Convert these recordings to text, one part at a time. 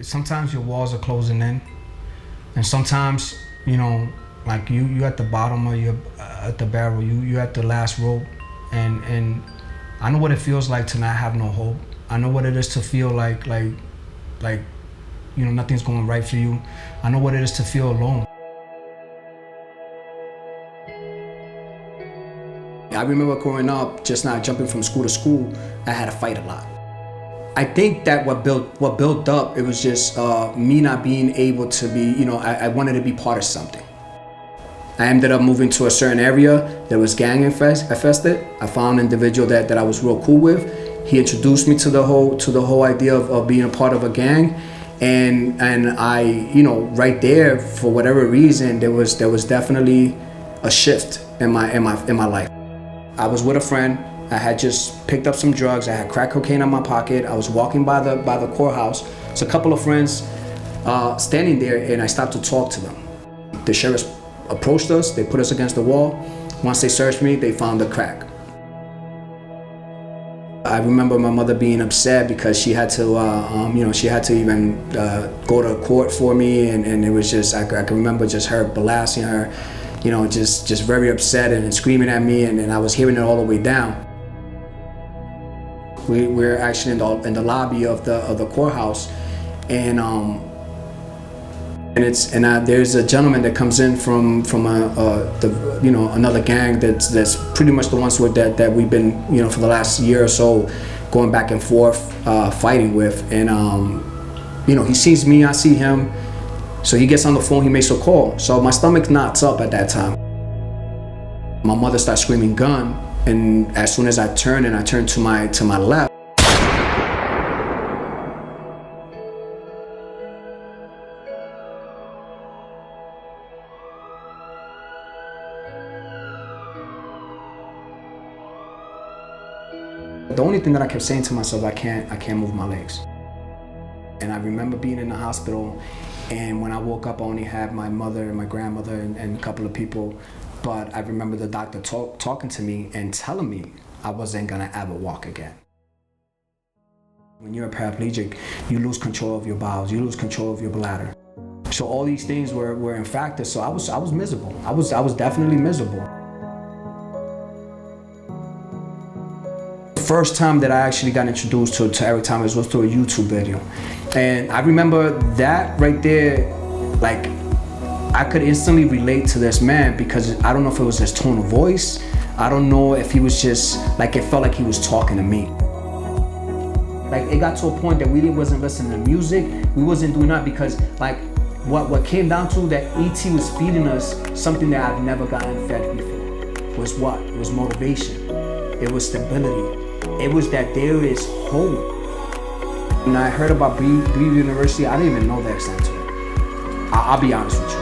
Sometimes your walls are closing in, and sometimes, like you at the bottom of your at the barrel, you at the last rope, and I know what it feels like to not have no hope. I know what it is to feel like nothing's going right for you. I know what it is to feel alone. I remember growing up, just not jumping from school to school, I had to fight a lot. I think that what built up, it was just me not being able to be, I wanted to be part of something. I ended up moving to a certain area that was gang infested. I found an individual that I was real cool with. He introduced me to the whole idea of being a part of a gang, and I, right there, for whatever reason, there was definitely a shift in my life. I was with a friend. I had just picked up some drugs. I had crack cocaine in my pocket. I was walking by the courthouse. So a couple of friends standing there, and I stopped to talk to them. The sheriffs approached us. They put us against the wall. Once they searched me, they found the crack. I remember my mother being upset because she had to, she had to even go to court for me, and it was just, I can remember just her blasting her, just very upset and screaming at me, and I was hearing it all the way down. We're actually in the lobby of the courthouse, and there's a gentleman that comes in from another gang that's pretty much the ones that we've been for the last year or so going back and forth fighting with, and he sees me, I see him, so he gets on the phone, he makes a call. So my stomach knots up at that time. My mother starts screaming gun, and as soon as I turn to my left, the only thing that I kept saying to myself, I can't move my legs. And I remember being in the hospital, and when I woke up, I only had my mother and my grandmother and a couple of people. But I remember the doctor talking to me and telling me I wasn't gonna ever walk again. When you're a paraplegic, you lose control of your bowels, you lose control of your bladder. So all these things were in factors. So I was miserable. I was definitely miserable. The first time that I actually got introduced to Eric Thomas was through a YouTube video. And I remember that right there, like, I could instantly relate to this man because I don't know if it was his tone of voice. I don't know if he was just, like, it felt like he was talking to me. Like, it got to a point that we wasn't listening to music. We wasn't doing that because, like, what came down to that AT was feeding us something that I've never gotten fed before. Was what? It was motivation. It was stability. It was that there is hope. When I heard about Breathe University, I didn't even know the extent to it. I'll be honest with you.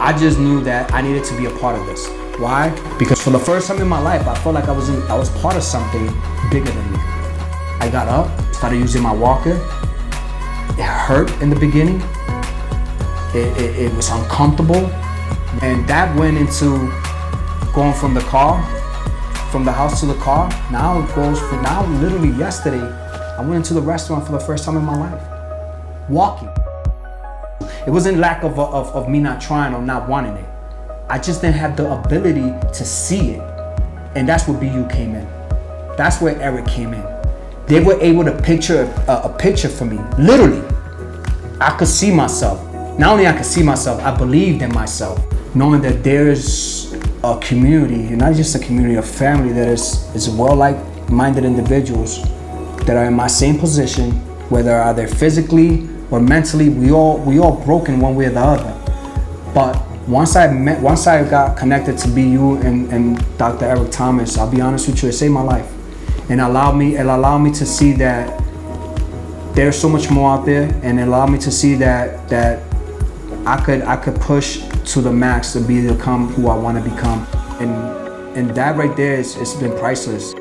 I just knew that I needed to be a part of this. Why? Because for the first time in my life, I felt like I was part of something bigger than me. I got up, started using my walker. It hurt in the beginning. It was uncomfortable. And that went into going from the house to the car. Now it goes from, now literally yesterday, I went into the restaurant for the first time in my life. Walking. It wasn't lack of me not trying or not wanting it. I just didn't have the ability to see it. And that's where BU came in. That's where Eric came in. They were able to picture a picture for me. Literally, I could see myself. Not only I could see myself, I believed in myself. Knowing that there's a community, and not just a community, a family that is well-like-minded individuals that are in my same position, whether either physically or mentally, we all broken one way or the other. But once I got connected to BU and Dr. Eric Thomas, I'll be honest with you, it saved my life. And it allowed me to see that there's so much more out there, and it allowed me to see that I could push to the max to become who I want to become. And that right there it's been priceless.